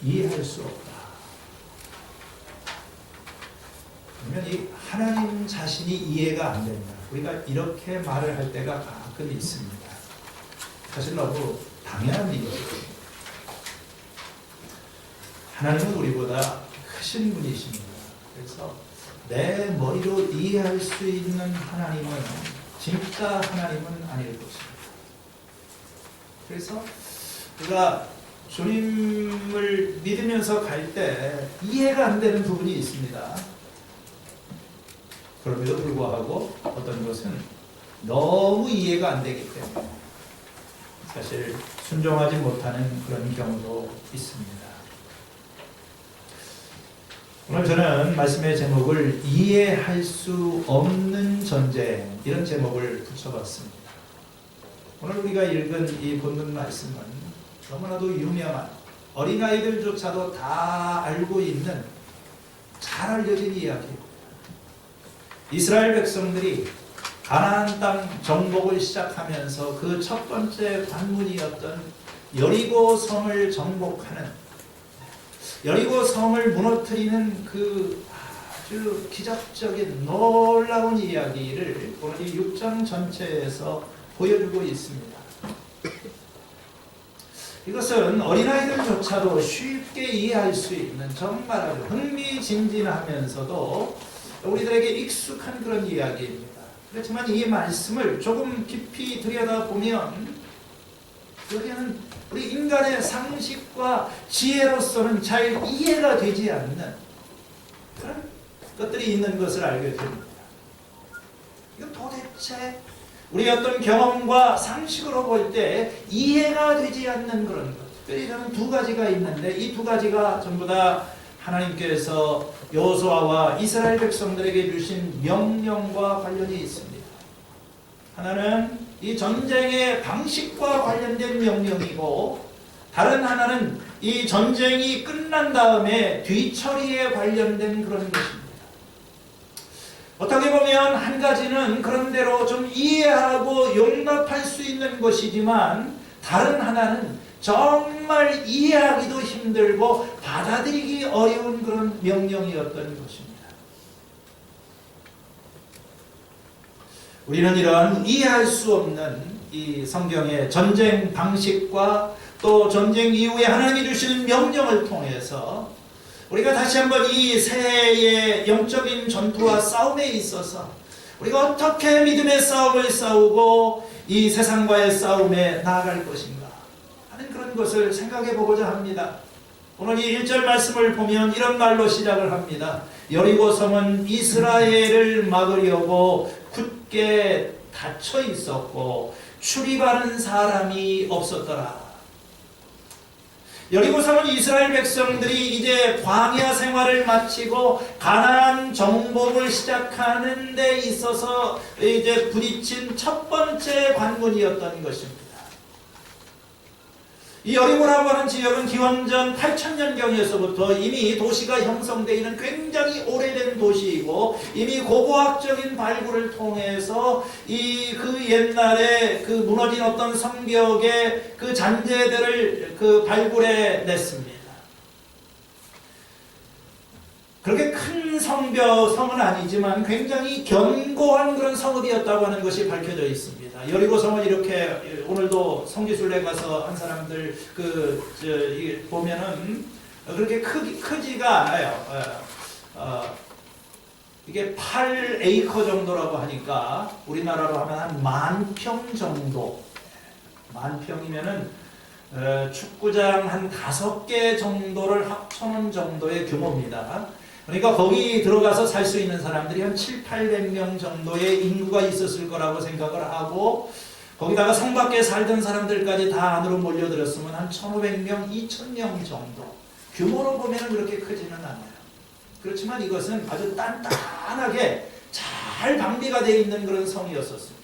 이해할 수 없다. 그러면 이 하나님 자신이 이해가 안 된다. 우리가 이렇게 말을 할 때가 가끔 있습니다. 사실 너무 당연한 일이죠. 하나님은 우리보다 크신 분이십니다. 그래서 내 머리로 이해할 수 있는 하나님은 진짜 하나님은 아닐 것입니다. 그래서 우리가 주님을 믿으면서 갈 때 이해가 안 되는 부분이 있습니다. 그럼에도 불구하고 어떤 것은 너무 이해가 안 되기 때문에 사실 순종하지 못하는 그런 경우도 있습니다. 오늘 저는 말씀의 제목을 이해할 수 없는 전쟁, 이런 제목을 붙여봤습니다. 오늘 우리가 읽은 이 본문 말씀은 너무나도 유명한, 어린아이들조차도 다 알고 있는 잘 알려진 이야기입니다. 이스라엘 백성들이 가나안 땅 정복을 시작하면서 그 첫 번째 관문이었던 여리고 성을 정복하는, 여리고 성을 무너뜨리는 그 아주 기적적인 놀라운 이야기를 오늘 이 6장 전체에서 보여주고 있습니다. 이것은 어린아이들조차도 쉽게 이해할 수 있는 정말 아주 흥미진진하면서도 우리들에게 익숙한 그런 이야기입니다. 그렇지만 이 말씀을 조금 깊이 들여다보면 여기는 우리 인간의 상식과 지혜로서는 잘 이해가 되지 않는 그런 것들이 있는 것을 알게 됩니다. 이거 도대체 우리 어떤 경험과 상식으로 볼 때 이해가 되지 않는 그런 것. 특별히 저는 두 가지가 있는데 이 두 가지가 전부 다 하나님께서 여호수아와 이스라엘 백성들에게 주신 명령과 관련이 있습니다. 하나는 이 전쟁의 방식과 관련된 명령이고, 다른 하나는 이 전쟁이 끝난 다음에 뒤처리에 관련된 그런 것입니다. 어떻게 보면 한 가지는 그런대로 좀 이해하고 용납할 수 있는 것이지만, 다른 하나는 정말 이해하기도 힘들고 받아들이기 어려운 그런 명령이었던 것입니다. 우리는 이러한 이해할 수 없는 이 성경의 전쟁 방식과 또 전쟁 이후에 하나님이 주시는 명령을 통해서 우리가 다시 한번 이 새해의 영적인 전투와 싸움에 있어서 우리가 어떻게 믿음의 싸움을 싸우고 이 세상과의 싸움에 나아갈 것인가 하는 그런 것을 생각해 보고자 합니다. 오늘 이 1절 말씀을 보면 이런 말로 시작을 합니다. 여리고 성은 이스라엘을 막으려고 굳게 닫혀 있었고 출입하는 사람이 없었더라. 여리고 성은 이스라엘 백성들이 이제 광야 생활을 마치고 가나안 정복을 시작하는 데 있어서 이제 부딪힌 첫 번째 관문이었던 것입니다. 이 여리고라고 하는 지역은 기원전 8000년경에서부터 이미 도시가 형성되어 있는 굉장히 오래된 도시이고, 이미 고고학적인 발굴을 통해서 그 옛날에 그 무너진 어떤 성벽의 그 잔재들을 그 발굴해 냈습니다. 그렇게 큰 성은 아니지만 굉장히 견고한 그런 성읍이었다고 하는 것이 밝혀져 있습니다. 여리고 성을 이렇게 오늘도 성지순례 가서 한 사람들 보면은 그렇게 크지가 않아요. 이게 8에이커 정도라고 하니까 우리나라로 하면 한 10,000평 정도. 10,000평이면은 축구장 한 5개 정도를 합쳐놓은 정도의 규모입니다. 그러니까 거기 들어가서 살 수 있는 사람들이 한 700~800명 정도의 인구가 있었을 거라고 생각을 하고, 거기다가 성 밖에 살던 사람들까지 다 안으로 몰려들었으면 한 1,500명, 2,000명 정도. 규모로 보면 그렇게 크지는 않아요. 그렇지만 이것은 아주 단단하게 잘 방비가 되어 있는 그런 성이었었습니다.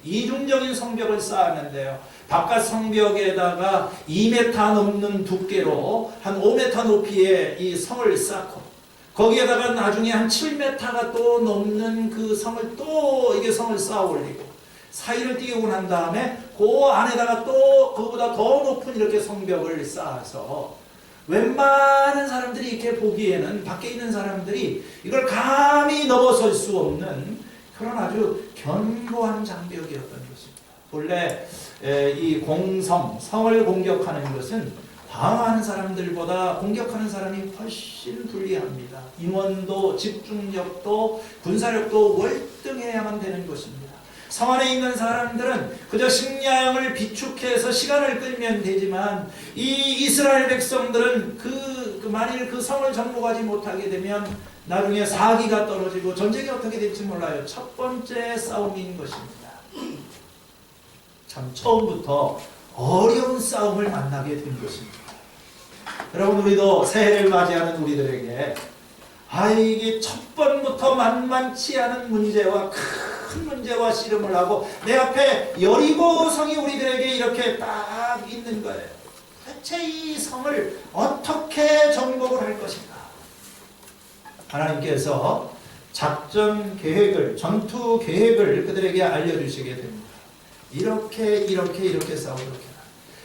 이중적인 성벽을 쌓았는데요. 바깥 성벽에다가 2m 넘는 두께로 한 5m 높이의 이 성을 쌓고, 거기에다가 나중에 한 7m가 또 넘는 그 성을 또 이게 성을 쌓아 올리고, 사이를 띄우고 난 다음에 그 안에다가 또 그보다 더 높은 이렇게 성벽을 쌓아서 웬만한 사람들이 이렇게 보기에는 밖에 있는 사람들이 이걸 감히 넘어설 수 없는 그런 아주 견고한 장벽이었던 것입니다. 원래 이 성을 공격하는 것은 방어하는 사람들보다 공격하는 사람이 훨씬 불리합니다. 인원도 집중력도 군사력도 월등해야만 되는 것입니다. 성 안에 있는 사람들은 그저 식량을 비축해서 시간을 끌면 되지만 이 이스라엘 백성들은 만일 그 성을 정복하지 못하게 되면 나중에 사기가 떨어지고 전쟁이 어떻게 될지 몰라요. 첫 번째 싸움인 것입니다. 참 처음부터 어려운 싸움을 만나게 된 것입니다. 여러분, 우리도 새해를 맞이하는 우리들에게 이게 첫 번부터 만만치 않은 문제와 큰 문제와 씨름을 하고 내 앞에 여리고 성이 우리들에게 이렇게 딱 있는 거예요. 대체 이 성을 어떻게 정복을 할 것인가? 하나님께서 작전 계획을, 전투 계획을 그들에게 알려주시게 됩니다. 이렇게 싸우도록 해라.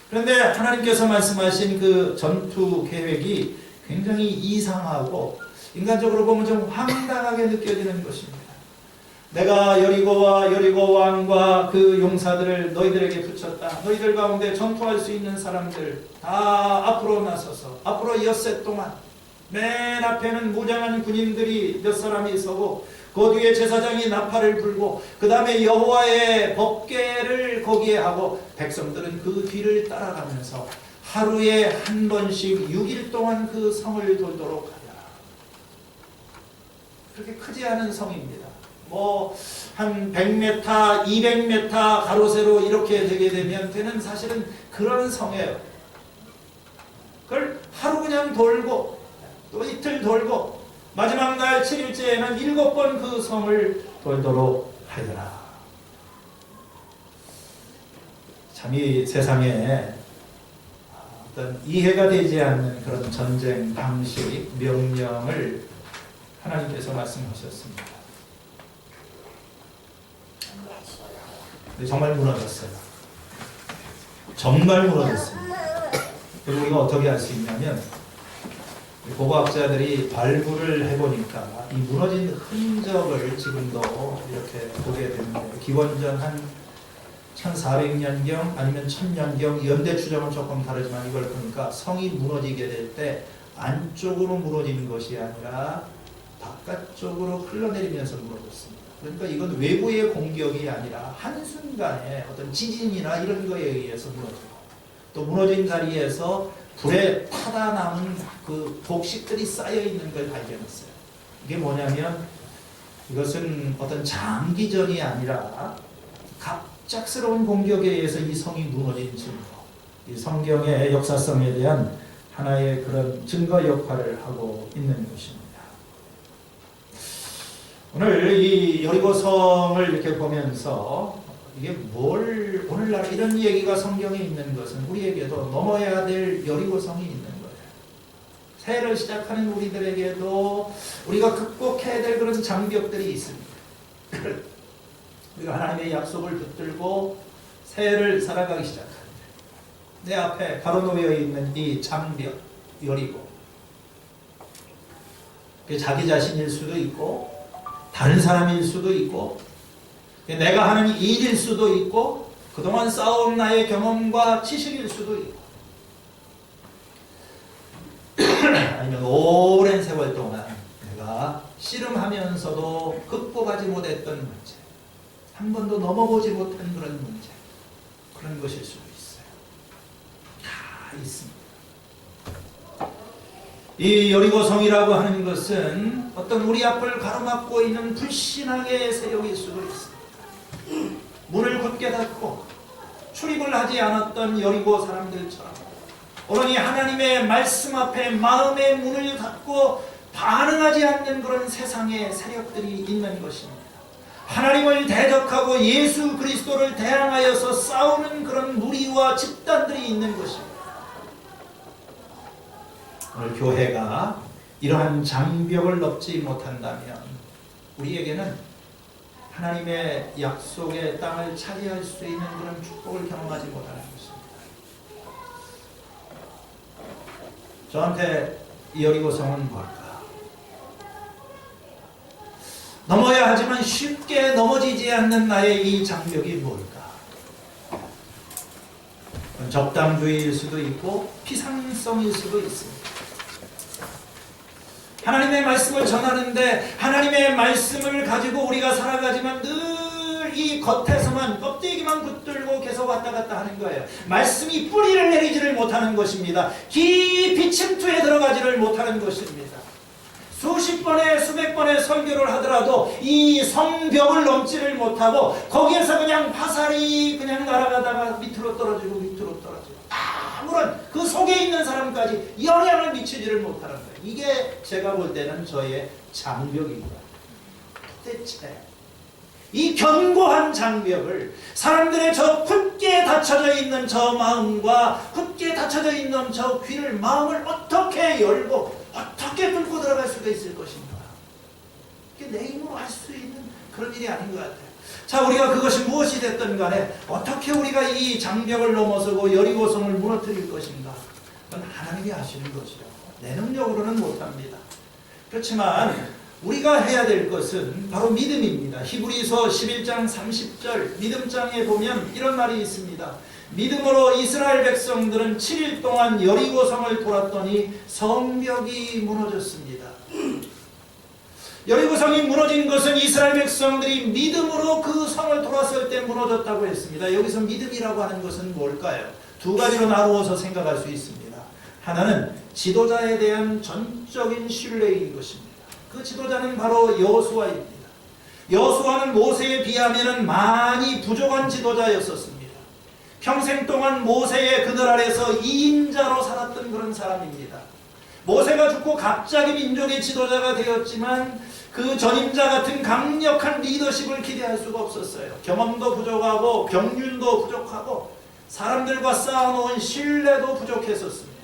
그런데 하나님께서 말씀하신 그 전투 계획이 굉장히 이상하고 인간적으로 보면 좀 황당하게 느껴지는 것입니다. 내가 여리고와 여리고 왕과 그 용사들을 너희들에게 붙였다. 너희들 가운데 전투할 수 있는 사람들 다 앞으로 나서서 앞으로 엿새 동안 맨 앞에는 무장한 군인들이 몇 사람이 서고 그 뒤에 제사장이 나팔을 불고 그 다음에 여호와의 법궤를 거기에 하고 백성들은 그 뒤를 따라가면서 하루에 한 번씩 6일 동안 그 성을 돌도록 하라. 그렇게 크지 않은 성입니다. 한 100m, 200m 가로 세로 이렇게 되게 되면 되는 사실은 그런 성이에요. 그걸 하루 그냥 돌고 또 이틀 돌고 마지막 날 7일째에는 7번 그 성을 돌도록 하여라. 참 이 세상에 어떤 이해가 되지 않는 그런 전쟁 방식, 명령을 하나님께서 말씀하셨습니다. 근데 정말 무너졌어요. 정말 무너졌습니다. 그리고 우리가 어떻게 알 수 있냐면 고고학자들이 발굴을 해보니까 이 무너진 흔적을 지금도 이렇게 보게 되는데 기원전 한 1400년경 아니면 1000년경 연대 추정은 조금 다르지만 이걸 보니까 성이 무너지게 될 때 안쪽으로 무너지는 것이 아니라 바깥쪽으로 흘러내리면서 무너졌습니다. 그러니까 이건 외부의 공격이 아니라 한순간에 어떤 지진이나 이런 거에 의해서 무너지고 또 무너진 자리에서 불에 타다 남은 그 독식들이 쌓여 있는 걸 발견했어요. 이게 뭐냐면 이것은 어떤 장기전이 아니라 갑작스러운 공격에 의해서 이 성이 무너진 증거, 이 성경의 역사성에 대한 하나의 그런 증거 역할을 하고 있는 것입니다. 오늘 이 여리고성을 이렇게 보면서 이게 오늘날 이런 얘기가 성경에 있는 것은 우리에게도 넘어야 될 여리고성이 있는 거예요. 새해를 시작하는 우리들에게도 우리가 극복해야 될 그런 장벽들이 있습니다. 우리가 하나님의 약속을 붙들고 새해를 살아가기 시작합니다. 내 앞에 가로놓여 있는 이 장벽, 여리고. 그게 자기 자신일 수도 있고 다른 사람일 수도 있고 내가 하는 일일 수도 있고 그동안 쌓아온 나의 경험과 지식일 수도 있고 아니면 오랜 세월 동안 내가 씨름하면서도 극복하지 못했던 문제, 한 번도 넘어보지 못한 그런 문제, 그런 것일 수도 있어요. 다 있습니다. 이 여리고성이라고 하는 것은 어떤 우리 앞을 가로막고 있는 불신앙의 세력일 수도 있습니다. 문을 굳게 닫고 출입을 하지 않았던 여리고 사람들처럼 오로니 하나님의 말씀 앞에 마음의 문을 닫고 반응하지 않는 그런 세상의 세력들이 있는 것입니다. 하나님을 대적하고 예수 그리스도를 대항하여서 싸우는 그런 무리와 집단들이 있는 것입니다. 오늘 교회가 이러한 장벽을 넘지 못한다면 우리에게는 하나님의 약속의 땅을 차지할 수 있는 그런 축복을 경험하지 못하는 것입니다. 저한테 이 여리고성은 뭘까? 넘어야 하지만 쉽게 넘어지지 않는 나의 이 장벽이 뭘까? 적당주의일 수도 있고 피상성일 수도 있습니다. 하나님의 말씀을 전하는데 하나님의 말씀을 가지고 우리가 살아가지만 늘 이 겉에서만 껍데기만 붙들고 계속 왔다 갔다 하는 거예요. 말씀이 뿌리를 내리지를 못하는 것입니다. 깊이 침투에 들어가지를 못하는 것입니다. 수십 번에 수백 번의 설교를 하더라도 이 성벽을 넘지를 못하고 거기에서 그냥 화살이 그냥 날아가다가 밑으로 떨어지고 밑으로 떨어지고 아무런 그 속에 있는 사람까지 영향을 미치지를 못하는 거예요. 이게 제가 볼 때는 저의 장벽입니다. 도대체 이 견고한 장벽을 사람들의 저 굳게 닫혀져 있는 저 마음과 굳게 닫혀져 있는 저 귀를 마음을 어떻게 열고 어떻게 뚫고 들어갈 수가 있을 것인가? 이게 내 힘으로 할 수 있는 그런 일이 아닌 것 같아요. 자, 우리가 그것이 무엇이 됐든 간에 어떻게 우리가 이 장벽을 넘어서고 여리고성을 무너뜨릴 것인가? 그건 하나님이 하시는 것이요. 내 능력으로는 못합니다. 그렇지만 우리가 해야 될 것은 바로 믿음입니다. 히브리서 11장 30절 믿음장에 보면 이런 말이 있습니다. 믿음으로 이스라엘 백성들은 7일 동안 여리고성을 돌았더니 성벽이 무너졌습니다. 여리고성이 무너진 것은 이스라엘 백성들이 믿음으로 그 성을 돌았을 때 무너졌다고 했습니다. 여기서 믿음이라고 하는 것은 뭘까요? 두 가지로 나누어서 생각할 수 있습니다. 하나는 지도자에 대한 전적인 신뢰인 것입니다. 그 지도자는 바로 여호수아입니다. 여호수아는 모세에 비하면 많이 부족한 지도자였었습니다. 평생 동안 모세의 그늘 아래서 2인자로 살았던 그런 사람입니다. 모세가 죽고 갑자기 민족의 지도자가 되었지만 그 전임자 같은 강력한 리더십을 기대할 수가 없었어요. 경험도 부족하고 경륜도 부족하고 사람들과 쌓아놓은 신뢰도 부족했었습니다.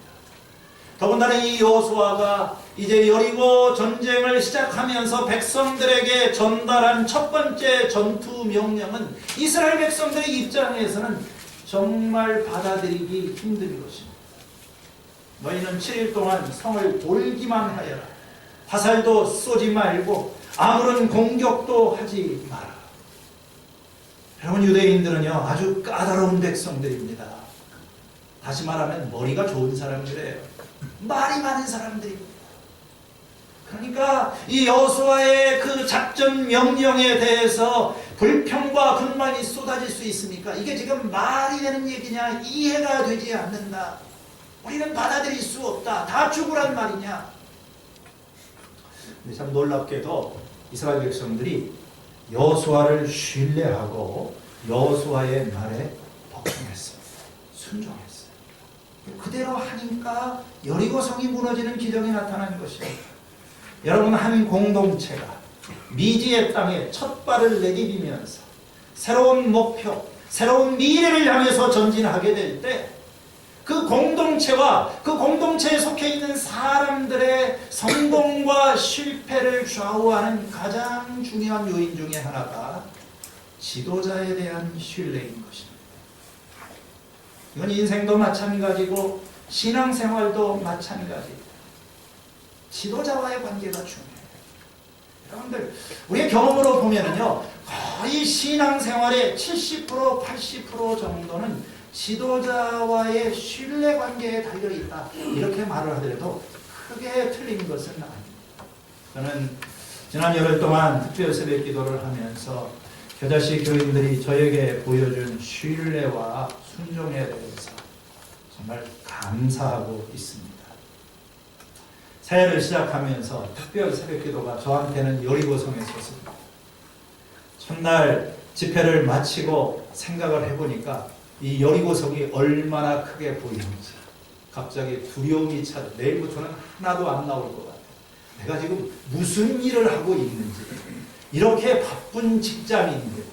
더군다나 이 여호수아가 이제 여리고 전쟁을 시작하면서 백성들에게 전달한 첫 번째 전투 명령은 이스라엘 백성들의 입장에서는 정말 받아들이기 힘든 것입니다. 너희는 7일 동안 성을 돌기만 하여라. 화살도 쏘지 말고 아무런 공격도 하지 마라. 여러분, 유대인들은요 아주 까다로운 백성들입니다. 다시 말하면 머리가 좋은 사람들이에요. 말이 많은 사람들입니다. 그러니까 이 여호수아의 그 작전 명령에 대해서 불평과 불만이 쏟아질 수 있습니까? 이게 지금 말이 되는 얘기냐? 이해가 되지 않는다. 우리는 받아들일 수 없다. 다 죽으란 말이냐? 참 놀랍게도 이스라엘 백성들이 여호수아를 신뢰하고 여호수아의 말에 복종했습니다. 순종했어요. 그대로 하니까 여리고성이 무너지는 기적이 나타난 것입니다. 여러분, 한 공동체가 미지의 땅에 첫 발을 내디디면서 새로운 목표, 새로운 미래를 향해서 전진하게 될 때 그 공동체와 그 공동체에 속해 있는 사람들의 성공과 실패를 좌우하는 가장 중요한 요인 중에 하나가 지도자에 대한 신뢰인 것입니다. 이건 인생도 마찬가지고 신앙생활도 마찬가지입니다. 지도자와의 관계가 중요해요. 여러분들, 우리의 경험으로 보면은요, 거의 신앙생활의 70%, 80% 정도는 지도자와의 신뢰관계에 달려있다. 이렇게 말을 하더라도 크게 틀린 것은 아닙니다. 저는 지난 열흘 동안 특별 새벽 기도를 하면서 겨자씨 교인들이 저에게 보여준 신뢰와 순종에 대해서 정말 감사하고 있습니다. 새해를 시작하면서 특별 새벽 기도가 저한테는 여리고성에 섰습니다. 첫날 집회를 마치고 생각을 해보니까 이 여리고성이 얼마나 크게 보이는지 갑자기 두려움이 찾아 내일부터는 하나도 안 나올 것 같아요. 내가 지금 무슨 일을 하고 있는지, 이렇게 바쁜 직장인들,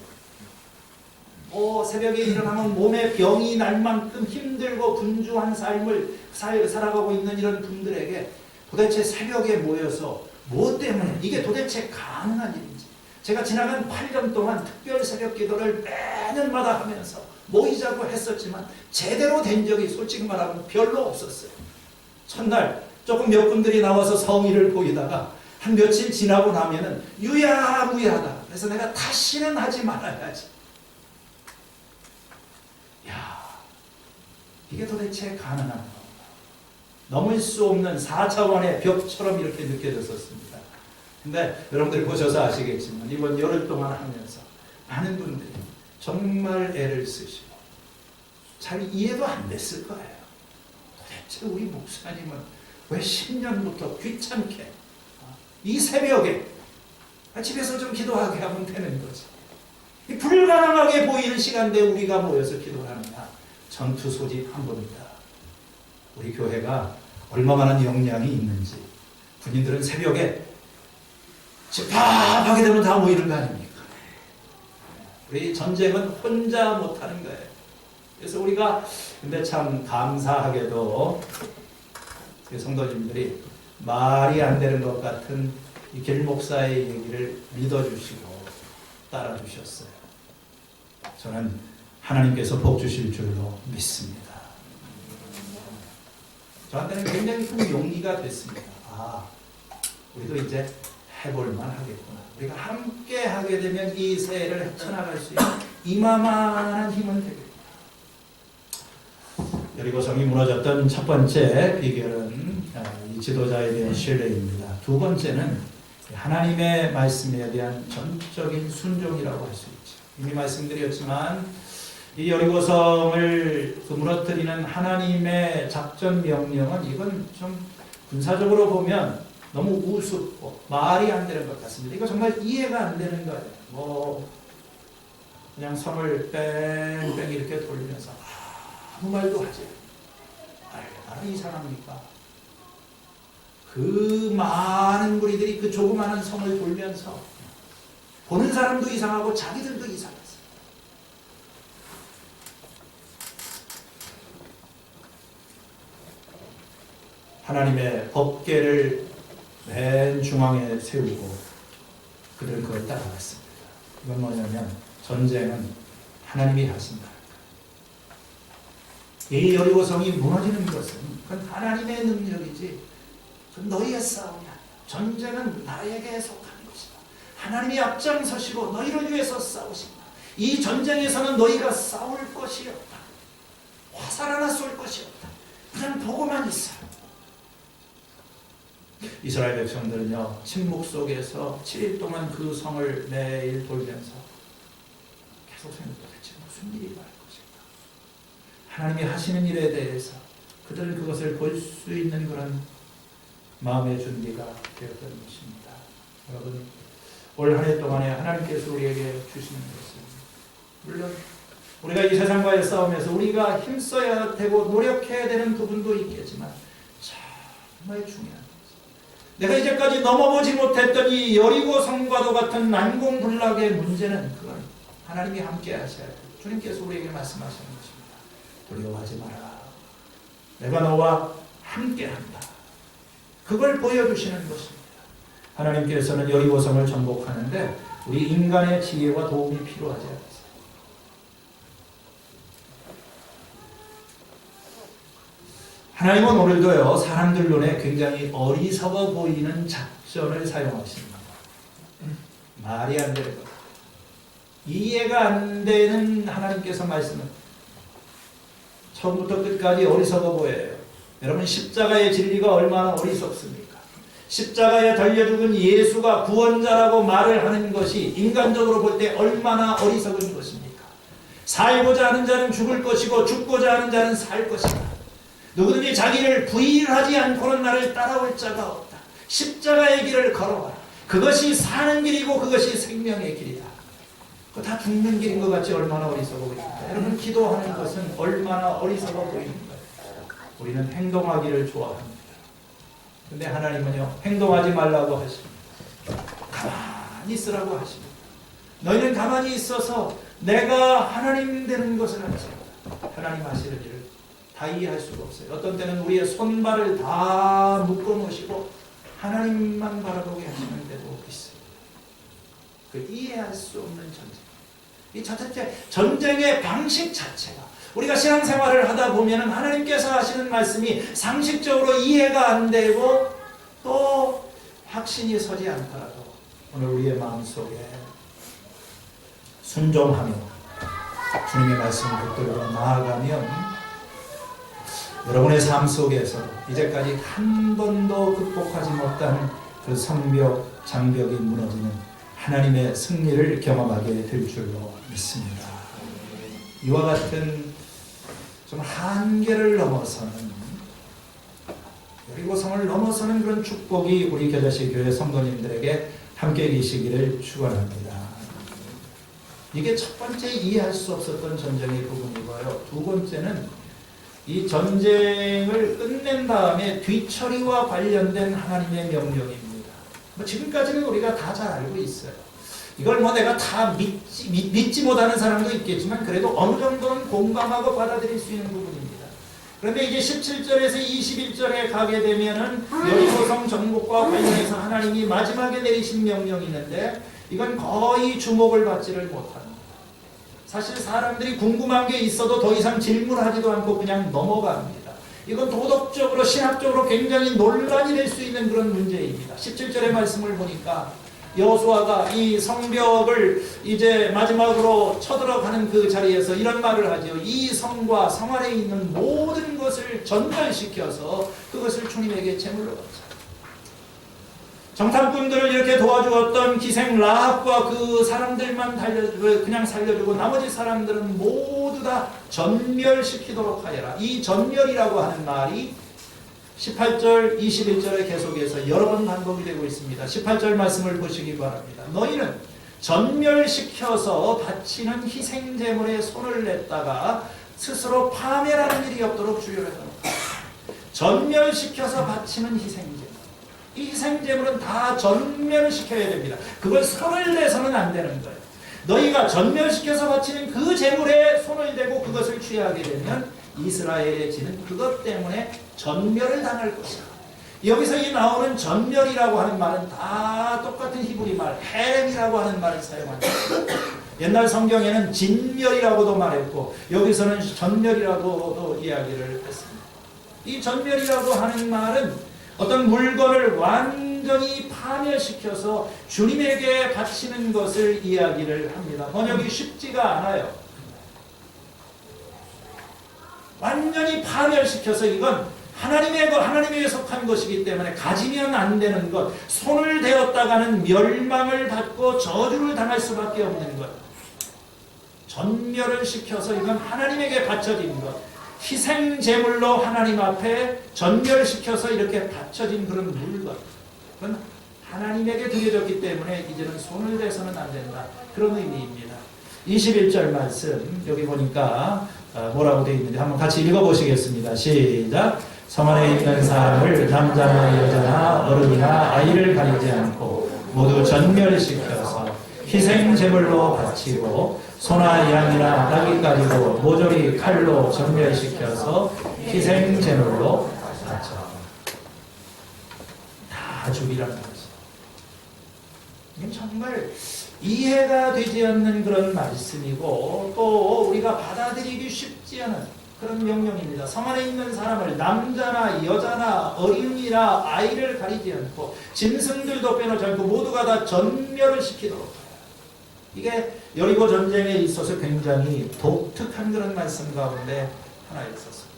새벽에 일어나면 몸에 병이 날 만큼 힘들고 분주한 삶을 살아가고 있는 이런 분들에게 도대체 새벽에 모여서 뭐 때문에 이게 도대체 가능한 일인지, 제가 지나간 8년 동안 특별 새벽 기도를 매년마다 하면서 모이자고 했었지만 제대로 된 적이 솔직히 말하면 별로 없었어요. 첫날 조금 몇 분들이 나와서 성의를 보이다가 한 며칠 지나고 나면은 유야무야하다. 그래서 내가 다시는 하지 말아야지. 야, 이게 도대체 가능한 건가? 넘을 수 없는 4차원의 벽처럼 이렇게 느껴졌었습니다. 근데 여러분들 보셔서 아시겠지만 이번 열흘 동안 하면서 많은 분들이 정말 애를 쓰시고 잘 이해도 안 됐을 거예요. 도대체 우리 목사님은 왜 10년부터 귀찮게 이 새벽에 집에서 좀 기도하게 하면 되는 거지. 이 불가능하게 보이는 시간대에 우리가 모여서 기도를 하느냐. 전투 소집 한 번입니다. 우리 교회가 얼마만한 역량이 있는지 군인들은 새벽에 집합하게 되면 다 모이는 거 아닙니까? 우리 전쟁은 혼자 못하는 거예요. 그래서 우리가 근데 참 감사하게도 성도님들이 말이 안 되는 것 같은 이 길목사의 얘기를 믿어주시고 따라주셨어요. 저는 하나님께서 복 주실 줄로 믿습니다. 저한테는 굉장히 큰 용기가 됐습니다. 아, 우리도 이제 해볼만 하겠구나. 우리가 함께 하게 되면 이 새해를 헤쳐나갈 수 있는 이만한 힘은 되겠구나. 여리고성이 무너졌던 첫 번째 비결은 이 지도자에 대한 신뢰입니다. 두 번째는 하나님의 말씀에 대한 전적인 순종이라고 할 수 있죠. 이미 말씀드렸지만 이 여리고성을 무너뜨리는 하나님의 작전 명령은 이건 좀 군사적으로 보면 너무 우습고 말이 안 되는 것 같습니다. 이거 정말 이해가 안 되는 거예요. 뭐 그냥 성을 뺑뺑 이렇게 돌면서 아무 말도 하지. 얼마나 이상합니까? 그 많은 무리들이 그 조그마한 성을 돌면서 보는 사람도 이상하고 자기들도 이상했어요. 하나님의 법궤를 맨 중앙에 세우고 그들은 그걸 따라갔습니다. 이건 뭐냐면 전쟁은 하나님이 하신다. 이 여리고성이 무너지는 것은 그건 하나님의 능력이지 그건 너희의 싸움이 아니야. 전쟁은 나에게 속한 것이다. 하나님이 앞장서시고 너희를 위해서 싸우신다. 이 전쟁에서는 너희가 싸울 것이 없다. 화살 하나 쏠 것이 없다. 그냥 보고만 있어. 이스라엘 백성들은요 침묵 속에서 7일 동안 그 성을 매일 돌면서 계속 생각했지. 무슨 일이 날 것인가. 하나님이 하시는 일에 대해서 그들은 그것을 볼 수 있는 그런 마음의 준비가 되었던 것입니다. 여러분 올 한 해 동안에 하나님께서 우리에게 주시는 것은 물론 우리가 이 세상과의 싸움에서 우리가 힘써야 되고 노력해야 되는 부분도 있겠지만 정말 중요한 내가 이제까지 넘어보지 못했던 이 여리고성과도 같은 난공불락의 문제는 그건 하나님이 함께 하셔야 돼요. 주님께서 우리에게 말씀하시는 것입니다. 두려워하지 마라. 내가 너와 함께 한다. 그걸 보여주시는 것입니다. 하나님께서는 여리고성을 정복하는데 우리 인간의 지혜와 도움이 필요하지 않습니다. 하나님은 오늘도요 사람들 눈에 굉장히 어리석어 보이는 작전을 사용하십니다. 말이 안 되는 것, 이해가 안 되는 하나님께서 말씀은 처음부터 끝까지 어리석어 보여요. 여러분 십자가의 진리가 얼마나 어리석습니까? 십자가에 달려 죽은 예수가 구원자라고 말을 하는 것이 인간적으로 볼 때 얼마나 어리석은 것입니까? 살고자 하는 자는 죽을 것이고 죽고자 하는 자는 살 것이다. 누구든지 자기를 부인하지 않고는 나를 따라올 자가 없다. 십자가의 길을 걸어라. 그것이 사는 길이고 그것이 생명의 길이다. 그거 다 죽는 길인 것 같이 얼마나 어리석어 보입니까? 여러분 기도하는 것은 얼마나 어리석어 보이는 거예요. 우리는 행동하기를 좋아합니다. 근데 하나님은요 행동하지 말라고 하십니다. 가만히 있으라고 하십니다. 너희는 가만히 있어서 내가 하나님 되는 것을 알지. 하나님 하시는 일을 다 이해할 수가 없어요. 어떤 때는 우리의 손발을 다 묶어놓으시고 하나님만 바라보게 하시는 데도 있습니다. 그 이해할 수 없는 전쟁. 이 전쟁의 방식 자체가 우리가 신앙생활을 하다 보면 하나님께서 하시는 말씀이 상식적으로 이해가 안 되고 또 확신이 서지 않더라도 오늘 우리의 마음속에 순종하며 주님의 말씀을 붙들고 나아가면 여러분의 삶 속에서 이제까지 한 번도 극복하지 못한 그 성벽, 장벽이 무너지는 하나님의 승리를 경험하게 될 줄로 믿습니다. 이와 같은 좀 한계를 넘어서는, 여리고성을 넘어서는 그런 축복이 우리 겨자씨 교회 성도님들에게 함께 계시기를 축원합니다. 이게 첫 번째 이해할 수 없었던 전쟁의 부분이고요. 두 번째는 이 전쟁을 끝낸 다음에 뒤처리와 관련된 하나님의 명령입니다. 지금까지는 우리가 다 잘 알고 있어요. 이걸 내가 다 믿지 못하는 사람도 있겠지만 그래도 어느 정도는 공감하고 받아들일 수 있는 부분입니다. 그런데 이제 17절에서 21절에 가게 되면은 여리고성 정복과 관련해서 하나님이 마지막에 내리신 명령이 있는데 이건 거의 주목을 받지를 못합니다. 사실 사람들이 궁금한 게 있어도 더 이상 질문하지도 않고 그냥 넘어갑니다. 이건 도덕적으로 신학적으로 굉장히 논란이 될 수 있는 그런 문제입니다. 17절의 말씀을 보니까 여호수아가 이 성벽을 이제 마지막으로 쳐들어가는 그 자리에서 이런 말을 하죠. 이 성과 성 안에 있는 모든 것을 전멸시켜서 그것을 주님에게 제물로 바쳐. 정탐꾼들을 이렇게 도와주었던 기생 라합과 그 사람들만 그냥 살려주고 나머지 사람들은 모두 다 전멸시키도록 하여라. 이 전멸이라고 하는 말이 18절, 21절에 계속해서 여러 번 반복이 되고 있습니다. 18절 말씀을 보시기 바랍니다. 너희는 전멸시켜서 바치는 희생제물에 손을 냈다가 스스로 파멸하는 일이 없도록 주의하라. 전멸시켜서 바치는 희생제물. 이 희생제물은 다 전멸시켜야 됩니다. 그걸 손을 내서는 안 되는 거예요. 너희가 전멸시켜서 바치는 그 제물에 손을 대고 그것을 취하게 되면 이스라엘의 지는 그것 때문에 전멸을 당할 것이다. 여기서 이 나오는 전멸이라고 하는 말은 다 똑같은 히브리 말, 헤렘이라고 하는 말을 사용합니다. 옛날 성경에는 진멸이라고도 말했고 여기서는 전멸이라고도 이야기를 했습니다. 이 전멸이라고 하는 말은 어떤 물건을 완전히 파멸시켜서 주님에게 바치는 것을 이야기를 합니다. 번역이 쉽지가 않아요. 완전히 파멸시켜서 이건 하나님에게 속한 것이기 때문에 가지면 안 되는 것, 손을 대었다가는 멸망을 받고 저주를 당할 수밖에 없는 것, 전멸을 시켜서 이건 하나님에게 바쳐진 것, 희생제물로 하나님 앞에 전멸시켜서 이렇게 바쳐진 그런 물건, 그건 하나님에게 드려졌기 때문에 이제는 손을 대서는 안 된다. 그런 의미입니다. 21절 말씀 여기 보니까 뭐라고 되어 있는지 한번 같이 읽어보시겠습니다. 시작. 성 안에 있는 사람을 남자나 여자나 어른이나 아이를 가리지 않고 모두 전멸시켜서 희생제물로 바치고 소나 양이나 나귀까지도 모조리 칼로 전멸시켜서 희생제물로 바쳐. 다 죽이라는 거지. 이건 정말 이해가 되지 않는 그런 말씀이고 또 우리가 받아들이기 쉽지 않은 그런 명령입니다. 성 안에 있는 사람을 남자나 여자나 어린이나 아이를 가리지 않고 짐승들도 빼놓지 않고 모두가 다 전멸을 시키도록 해요. 이게 여리고 전쟁에 있어서 굉장히 독특한 그런 말씀 가운데 하나 있었습니다.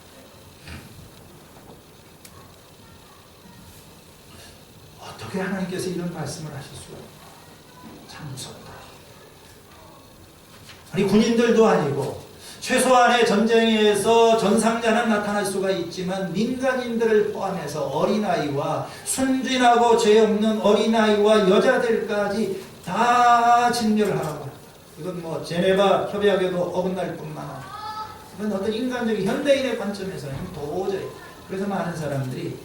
어떻게 하나님께서 이런 말씀을 하실 수가 있나? 참 무섭다. 아니 군인들도 아니고 최소한의 전쟁에서 전상자는 나타날 수가 있지만 민간인들을 포함해서 어린아이와 순진하고 죄 없는 어린아이와 여자들까지 다 진멸을 하라고 합니다. 이건 제네바 협약에도 어긋날 뿐만 아니라 이건 어떤 인간적인 현대인의 관점에서는 도저히, 그래서 많은 사람들이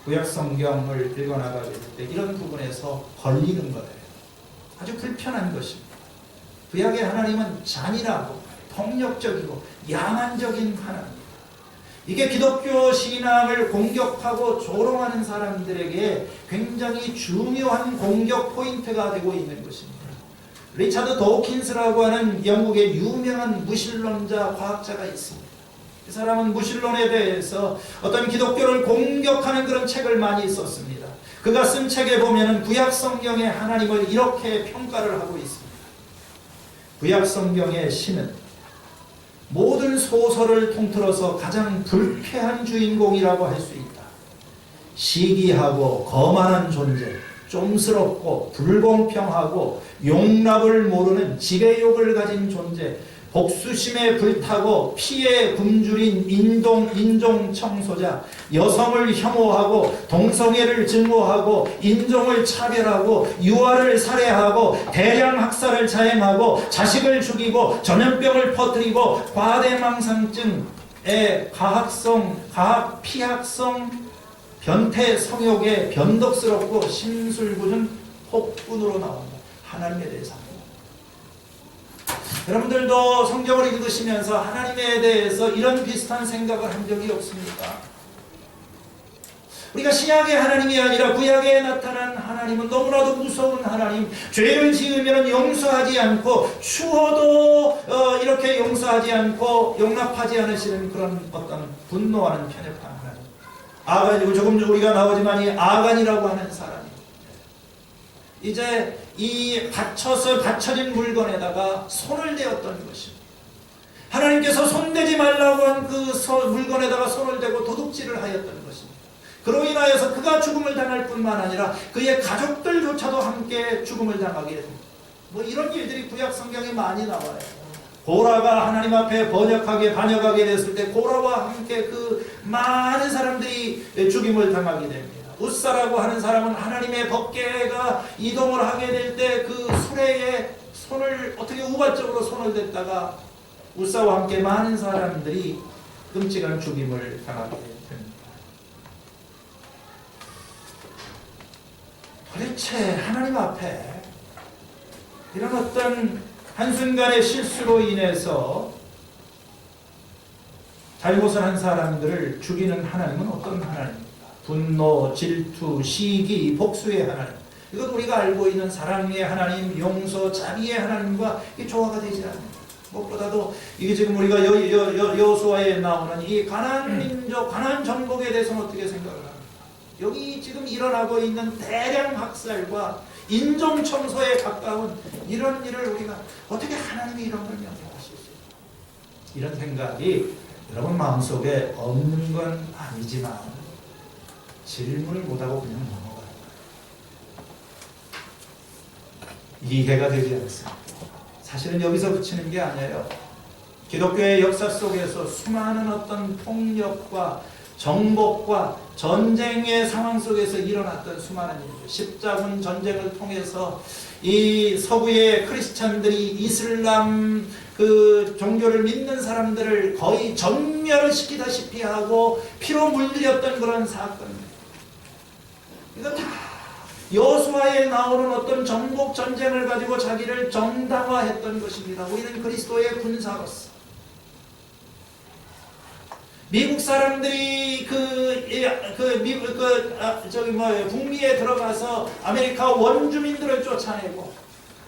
구약 성경을 읽어나가게 될 때 이런 부분에서 걸리는 거예요. 아주 불편한 것입니다. 구약의 하나님은 잔인하고 폭력적이고 야만적인 하나님입니다. 이게 기독교 신앙을 공격하고 조롱하는 사람들에게 굉장히 중요한 공격 포인트가 되고 있는 것입니다. 리차드 도킨스라고 하는 영국의 유명한 무신론자 과학자가 있습니다. 이 사람은 무신론에 대해서 어떤 기독교를 공격하는 그런 책을 많이 썼습니다. 그가 쓴 책에 보면은 구약 성경의 하나님을 이렇게 평가를 하고 있습니다. 구약 성경의 신은 모든 소설을 통틀어서 가장 불쾌한 주인공이라고 할 수 있다. 시기하고 거만한 존재, 좀스럽고 불공평하고 용납을 모르는 지배욕을 가진 존재, 복수심에 불타고 피에 굶주린 인종 청소자, 여성을 혐오하고 동성애를 증오하고 인종을 차별하고 유아를 살해하고 대량 학살을 자행하고 자식을 죽이고 전염병을 퍼뜨리고 과대망상증에 과학 피학성 변태 성욕에 변덕스럽고 심술궂은 폭군으로 나온다. 하나님에 대해서. 여러분들도 성경을 읽으시면서 하나님에 대해서 이런 비슷한 생각을 한 적이 없습니까? 우리가 신약의 하나님이 아니라 구약에 나타난 하나님은 너무나도 무서운 하나님, 죄를 지으면 용서하지 않고 추워도 이렇게 용서하지 않고 용납하지 않으시는 그런 어떤 분노하는 편협한 하나님. 아간이고 조금 전 우리가 나오지만 이 아간이라고 하는 사람이 이제 이 받쳐진 물건에다가 손을 대었던 것입니다. 하나님께서 손대지 말라고 한 그 물건에다가 손을 대고 도둑질을 하였던 것입니다. 그로 인하여서 그가 죽음을 당할 뿐만 아니라 그의 가족들조차도 함께 죽음을 당하게 됩니다. 뭐 이런 일들이 구약 성경에 많이 나와요. 고라가 하나님 앞에 반역하게 됐을 때 고라와 함께 그 많은 사람들이 죽임을 당하게 됩니다. 웃사라고 하는 사람은 하나님의 법궤가 이동을 하게 될 때 그 수레에 손을 어떻게 우발적으로 손을 댔다가 웃사와 함께 많은 사람들이 끔찍한 죽임을 당하게 됩니다. 도대체 하나님 앞에 이런 어떤 한순간의 실수로 인해서 잘못을 한 사람들을 죽이는 하나님은 어떤 하나님입니까? 분노, 질투, 시기, 복수의 하나님. 이건 우리가 알고 있는 사랑의 하나님, 용서, 자비의 하나님과 조화가 되지 않습니다. 무엇보다도 이게 지금 우리가 여호수아에 나오는 이 가나안 민족, 가나안 정복에 대해서는 어떻게 생각을 합니까? 여기 지금 일어나고 있는 대량 학살과 인종 청소에 가까운 이런 일을 우리가 어떻게 하나님이 이런 걸 명령하실 수 있을까? 이런 생각이 여러분 마음속에 없는 건 아니지만 질문을 못하고 그냥 넘어가는 거예요. 이해가 되지 않습니다. 사실은 여기서 그치는 게 아니에요. 기독교의 역사 속에서 수많은 어떤 폭력과 정복과 전쟁의 상황 속에서 일어났던 수많은 일들, 십자군 전쟁을 통해서 이 서구의 크리스찬들이 이슬람 그 종교를 믿는 사람들을 거의 전멸을 시키다시피 하고 피로 물들였던 그런 사건. 이거 다 여호수아에 나오는 어떤 정복 전쟁을 가지고 자기를 정당화했던 것입니다. 우리는 그리스도의 군사로서. 미국 사람들이 북미에 들어가서 아메리카 원주민들을 쫓아내고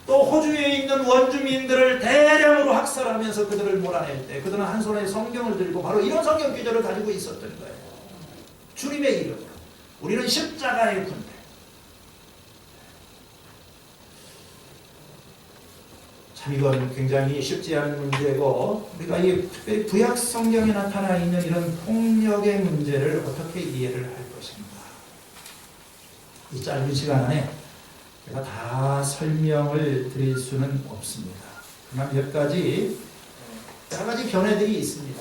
또 호주에 있는 원주민들을 대량으로 학살하면서 그들을 몰아낼 때 그들은 한 손에 성경을 들고 바로 이런 성경 기조를 가지고 있었던 거예요. 주님의 이름. 우리는 십자가의 군대. 참 이건 굉장히 쉽지 않은 문제고 우리가 이 특별히 구약 성경에 나타나 있는 이런 폭력의 문제를 어떻게 이해를 할 것인가. 이 짧은 시간 안에 제가 다 설명을 드릴 수는 없습니다. 그러나 몇 가지 여러 가지 견해들이 있습니다.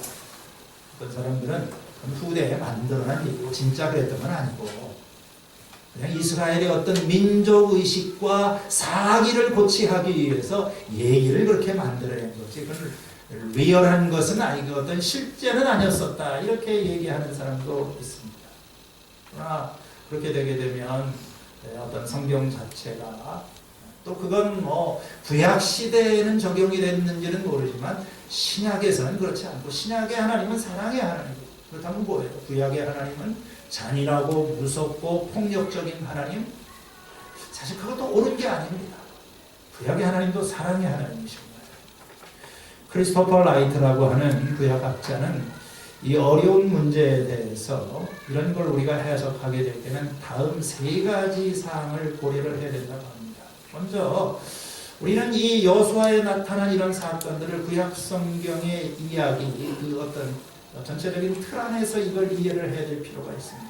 어떤 사람들은 후대에 만들어낸 일이고 진짜 그랬던 건 아니고 그냥 이스라엘의 어떤 민족의식과 사기를 고치하기 위해서 얘기를 그렇게 만들어낸 거지. 그걸 리얼한 것은 아니고 어떤 실제는 아니었었다. 이렇게 얘기하는 사람도 있습니다. 그러나 그렇게 되게 되면 어떤 성경 자체가 또 그건 뭐 구약 시대에는 적용이 됐는지는 모르지만 신약에서는 그렇지 않고 신약의 하나님은 사랑의 하나님이고 그렇다면 뭐예요? 구약의 하나님은 잔인하고 무섭고 폭력적인 하나님? 사실 그것도 옳은 게 아닙니다. 구약의 하나님도 사랑의 하나님이신 거예요. 크리스토퍼 라이트라고 하는 구약학자는 이 어려운 문제에 대해서 이런 걸 우리가 해석하게 될 때는 다음 세 가지 사항을 고려를 해야 된다고 합니다. 먼저 우리는 이 여호수아에 나타난 이런 사건들을 구약 성경의 이야기, 그 어떤 전체적인 틀 안에서 이걸 이해를 해야 될 필요가 있습니다.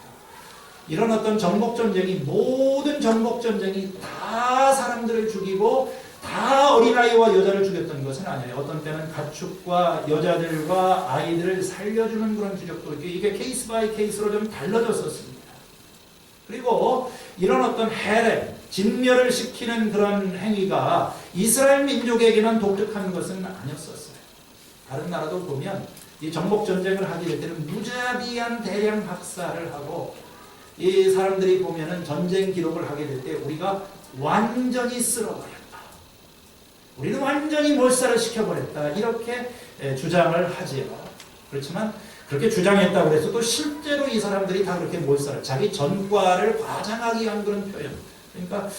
이런 어떤 정복전쟁이, 모든 정복전쟁이 다 사람들을 죽이고 다 어린아이와 여자를 죽였던 것은 아니에요. 어떤 때는 가축과 여자들과 아이들을 살려주는 그런 주적도 있고, 이게 케이스 바이 케이스로 좀 달라졌었습니다. 그리고 이런 어떤 해례, 진멸을 시키는 그런 행위가 이스라엘 민족에게만 독특한 것은 아니었었어요. 다른 나라도 보면 이 정복전쟁을 하게 될 때는 무자비한 대량 학살을 하고, 이 사람들이 보면은 전쟁 기록을 하게 될 때 우리가 완전히 쓸어버렸다, 우리는 완전히 몰살을 시켜버렸다, 이렇게 주장을 하지요. 그렇지만 그렇게 주장했다고 해서 또 실제로 이 사람들이 다 그렇게 몰살을, 자기 전과를 과장하기 위한 그런 표현. 그러니까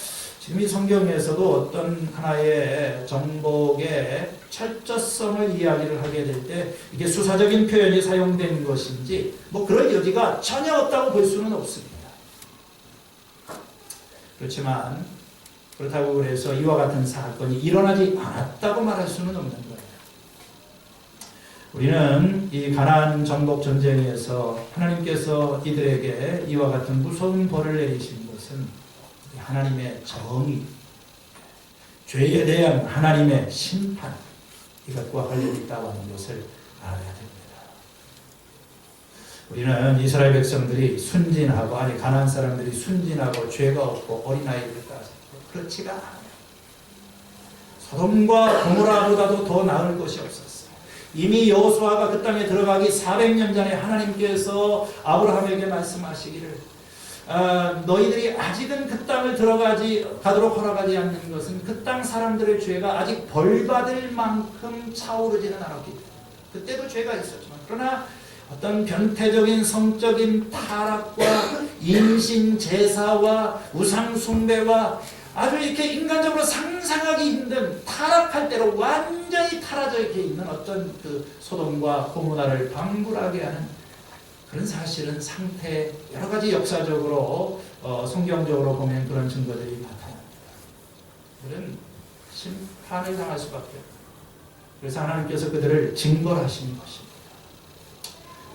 지금 이 성경에서도 어떤 하나의 정복의 철저성을 이야기를 하게 될 때 이게 수사적인 표현이 사용된 것인지 뭐 그럴 여지가 전혀 없다고 볼 수는 없습니다. 그렇지만 그렇다고 그래서 이와 같은 사건이 일어나지 않았다고 말할 수는 없는 거예요. 우리는 이 가나안 정복 전쟁에서 하나님께서 이들에게 이와 같은 무서운 벌을 내리신 것은 하나님의 정의, 죄에 대한 하나님의 심판, 이것과 관련이 있다고 하는 것을 알아야 됩니다. 우리는 이스라엘 백성들이 순진하고, 아니 가나안 사람들이 순진하고 죄가 없고 어린아이를 따서 그렇지가 않아요. 소돔과 고모라보다도 더 나을 것이 없었어요. 이미 여호수아가 그 땅에 들어가기 400년 전에 하나님께서 아브라함에게 말씀하시기를, 너희들이 아직은 그 땅을 가도록 허락하지 않는 것은 그 땅 사람들의 죄가 아직 벌받을 만큼 차오르지는 않았기 때문에. 그때도 죄가 있었지만, 그러나 어떤 변태적인 성적인 타락과 임신 제사와 우상 숭배와 아주 이렇게 인간적으로 상상하기 힘든, 타락할 대로 완전히 타라져 이렇게 있는 어떤 그 소돔과 고모라를 방불하게 하는 그런 사실은 상태, 여러 가지 역사적으로 성경적으로 보면 그런 증거들이 나타납니다. 그들은 심판을 당할 수밖에 없어요. 그래서 하나님께서 그들을 징벌하신 것입니다.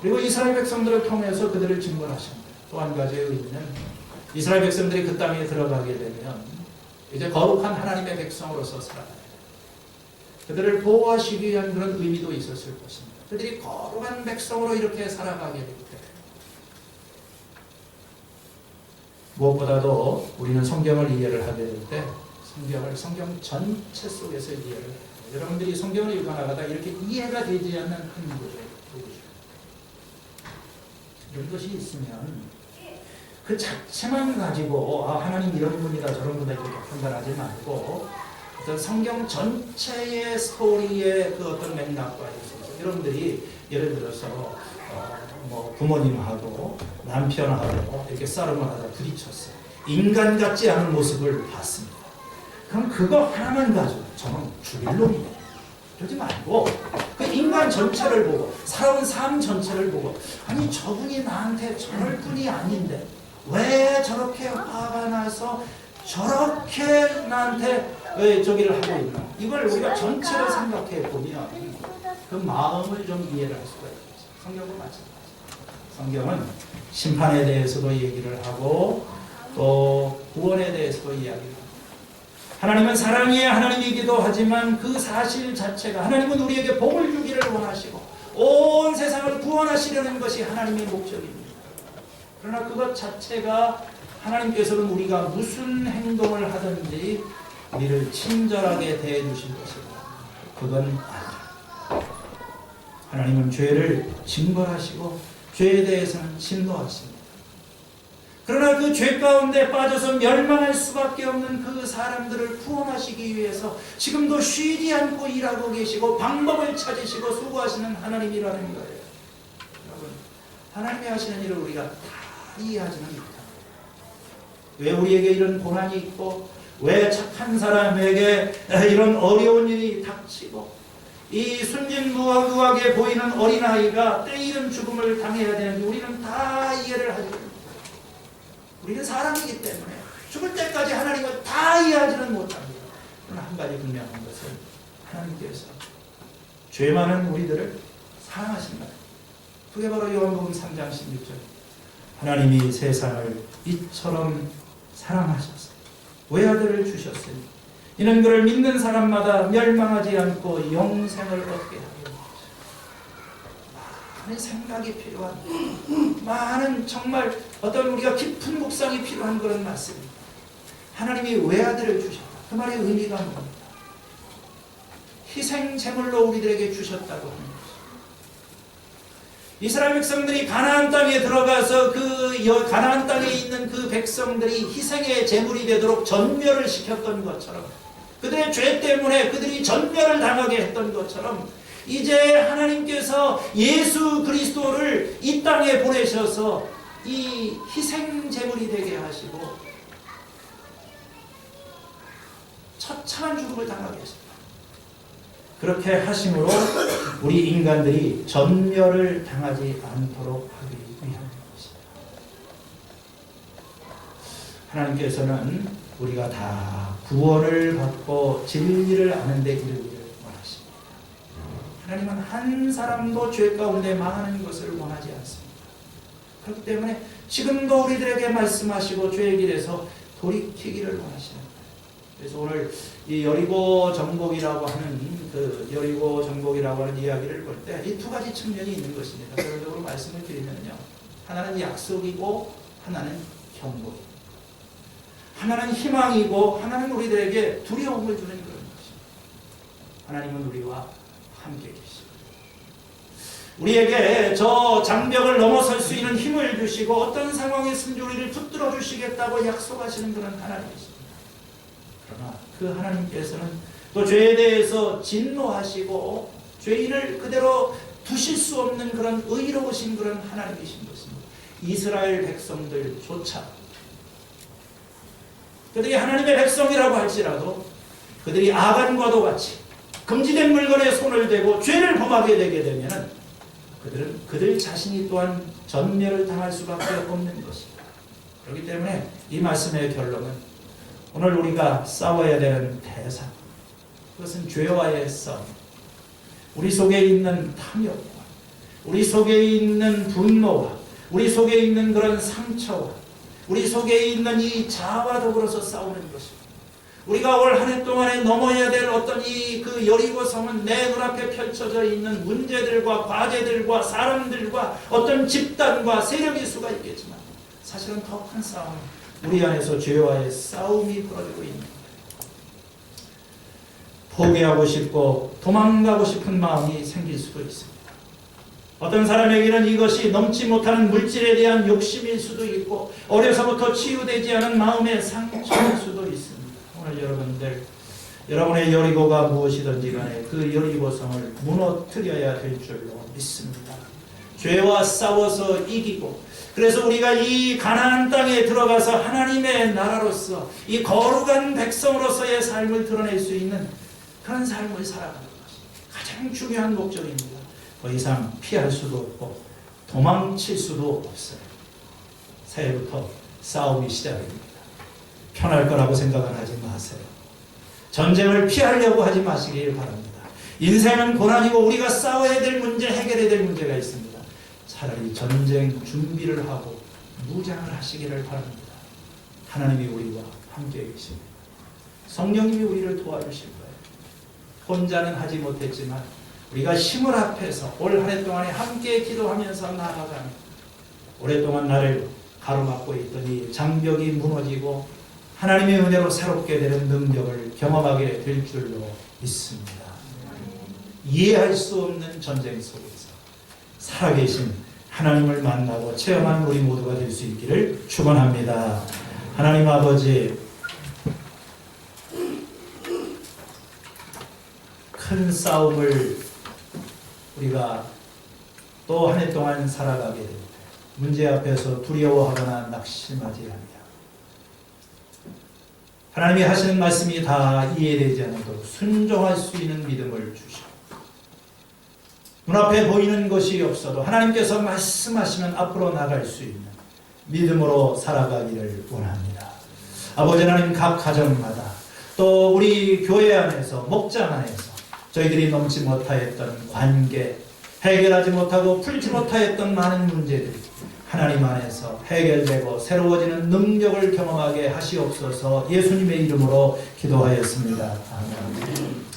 그리고 이스라엘 백성들을 통해서 그들을 징벌하신 거예요. 또 한 가지의 의미는 이스라엘 백성들이 그 땅에 들어가게 되면 이제 거룩한 하나님의 백성으로서 살아가야 돼요. 그들을 보호하시기 위한 그런 의미도 있었을 것입니다. 그들이 거룩한 백성으로 이렇게 살아가게 될 때, 무엇보다도 우리는 성경을 이해를 하게 될 때 성경 전체 속에서 이해를 해요. 여러분들이 성경을 읽어나가다 이렇게 이해가 되지 않는 한 구조예요. 이런 것이 있으면 그 자체만 가지고 하나님 이런 분이다 저런 분이다 이렇게 판단하지 말고, 어떤 성경 전체의 스토리의 그 어떤 맥락과 있어서 여러분들이 예를 들어서 뭐 부모님하고 남편하고 이렇게 싸움을 하다 부딪혔어요. 인간 같지 않은 모습을 봤습니다. 그럼 그거 하나만 가지고 저는 죽일 놈이에요. 그러지 말고 그 인간 전체를 보고, 살아온 삶 전체를 보고, 아니 저분이 나한테 저럴 분이 아닌데 왜 저렇게 화가 나서 저렇게 나한테 왜 저기를 하고 있나, 이걸 우리가 전체를 생각해 보면 그 마음을 좀 이해를 할 수가 있겠죠. 성경도 마찬가지입니다. 성경은 심판에 대해서도 얘기를 하고 또 구원에 대해서도 이야기를 합니다. 하나님은 사랑의 하나님이기도 하지만 그 사실 자체가, 하나님은 우리에게 복을 주기를 원하시고 온 세상을 구원하시려는 것이 하나님의 목적입니다. 그러나 그것 자체가 하나님께서는 우리가 무슨 행동을 하든지 우리를 친절하게 대해 주실 것입니다. 그건 아니에요. 하나님은 죄를 징벌하시고 죄에 대해서는 진노하십니다. 그러나 그 죄 가운데 빠져서 멸망할 수밖에 없는 그 사람들을 구원하시기 위해서 지금도 쉬지 않고 일하고 계시고 방법을 찾으시고 수고하시는 하나님이라는 거예요. 여러분, 하나님이 하시는 일을 우리가 다 이해하지는 못합니다. 왜 우리에게 이런 고난이 있고 왜 착한 사람에게 이런 어려운 일이 닥치고 이 순진무구하게 보이는 어린아이가 때이른 죽음을 당해야 되는지 우리는 다 이해를 하지 못합니다. 우리는 사람이기 때문에 죽을 때까지 하나님을 다 이해하지는 못합니다. 그러나 한 가지 분명한 것은 하나님께서 죄 많은 우리들을 사랑하신다. 그게 바로 요한복음 3장 16절. 하나님이 세상을 이처럼 사랑하셨어요. 외아들을 주셨으니 이는 그를 믿는 사람마다 멸망하지 않고 영생을 얻게 하려. 많은 생각이 필요한, 많은 정말 어떤 우리가 깊은 묵상이 필요한 그런 말씀입니다. 하나님이 외아들을 주셨다. 그 말의 의미가 뭡니까? 희생 제물로 우리들에게 주셨다고 하는 것입니다. 이스라엘 백성들이 가나안 땅에 들어가서 그 가나안 땅에 있는 그 백성들이 희생의 제물이 되도록 전멸을 시켰던 것처럼, 그들의 죄 때문에 그들이 전멸을 당하게 했던 것처럼, 이제 하나님께서 예수 그리스도를 이 땅에 보내셔서 이 희생 제물이 되게 하시고 처참한 죽음을 당하게 하십니다. 그렇게 하심으로 우리 인간들이 전멸을 당하지 않도록 하기 위한 것입니다. 하나님께서는 우리가 다 구원을 받고 진리를 아는 데 이르기를 원하십니다. 하나님은 한 사람도 죄 가운데 망하는 것을 원하지 않습니다. 그렇기 때문에 지금도 우리들에게 말씀하시고 죄의 길에서 돌이키기를 원하십니다. 그래서 오늘 이 여리고 정복이라고 하는 여리고 정복이라고 하는 이야기를 볼 때 이 두 가지 측면이 있는 것입니다. 결론적으로 말씀을 드리면요, 하나는 약속이고 하나는 경고입니다. 하나는 희망이고 하나는 우리들에게 두려움을 주는 그런 것입니다. 하나님은 우리와 함께 계십니다. 우리에게 저 장벽을 넘어설 수 있는 힘을 주시고 어떤 상황에 있든지 우리를 붙들어 주시겠다고 약속하시는 그런 하나님이십니다. 그러나 그 하나님께서는 또 죄에 대해서 진노하시고 죄인을 그대로 두실 수 없는 그런 의로우신 그런 하나님이신 것입니다. 이스라엘 백성들조차 그들이 하나님의 백성이라고 할지라도 그들이 아간과도 같이 금지된 물건에 손을 대고 죄를 범하게 되게 되면 그들은 그들 자신이 또한 전멸을 당할 수밖에 없는 것입니다. 그렇기 때문에 이 말씀의 결론은 오늘 우리가 싸워야 되는 대상, 그것은 죄와의 싸움, 우리 속에 있는 탐욕과 우리 속에 있는 분노와 우리 속에 있는 그런 상처와 우리 속에 있는 이 자아와 더불어서 싸우는 것입니다. 우리가 올 한 해 동안에 넘어야 될 어떤 그 여리고성은 내 눈앞에 펼쳐져 있는 문제들과 과제들과 사람들과 어떤 집단과 세력일 수가 있겠지만 사실은 더 큰 싸움, 우리 안에서 죄와의 싸움이 벌어지고 있는 거예요. 포기하고 싶고 도망가고 싶은 마음이 생길 수도 있습니다. 어떤 사람에게는 이것이 넘지 못하는 물질에 대한 욕심일 수도 있고 어려서부터 치유되지 않은 마음의 상처일 수도 있습니다. 오늘 여러분의 여리고가 무엇이든지 간에 그 여리고성을 무너뜨려야 될 줄로 믿습니다. 죄와 싸워서 이기고, 그래서 우리가 이 가나안 땅에 들어가서 하나님의 나라로서 이 거룩한 백성으로서의 삶을 드러낼 수 있는 그런 삶을 살아가는 것이 가장 중요한 목적입니다. 더 이상 피할 수도 없고 도망칠 수도 없어요. 새해부터 싸움이 시작입니다. 편할 거라고 생각은 하지 마세요. 전쟁을 피하려고 하지 마시길 바랍니다. 인생은 고난이고 우리가 싸워야 될 문제, 해결해야 될 문제가 있습니다. 차라리 전쟁 준비를 하고 무장을 하시기를 바랍니다. 하나님이 우리와 함께 계십니다. 성령님이 우리를 도와주실 거예요. 혼자는 하지 못했지만 우리가 힘을 합해서 올 한 해 동안에 함께 기도하면서 나아가면 오랫동안 나를 가로막고 있던 이 장벽이 무너지고 하나님의 은혜로 새롭게 되는 능력을 경험하게 될 줄로 믿습니다. 이해할 수 없는 전쟁 속에서 살아계신 하나님을 만나고 체험한 우리 모두가 될 수 있기를 축원합니다. 하나님 아버지, 큰 싸움을 우리가 또 한 해 동안 살아가게 됩니다. 문제 앞에서 두려워하거나 낙심하지 않으며 하나님이 하시는 말씀이 다 이해되지 않아도 순종할 수 있는 믿음을 주시고, 눈앞에 보이는 것이 없어도 하나님께서 말씀하시면 앞으로 나갈 수 있는 믿음으로 살아가기를 원합니다. 아버지 하나님, 각 가정마다 또 우리 교회 안에서, 목장 안에서 저희들이 넘지 못하였던 관계, 해결하지 못하고 풀지 못하였던 많은 문제들이 하나님 안에서 해결되고 새로워지는 능력을 경험하게 하시옵소서. 예수님의 이름으로 기도하였습니다. 아멘.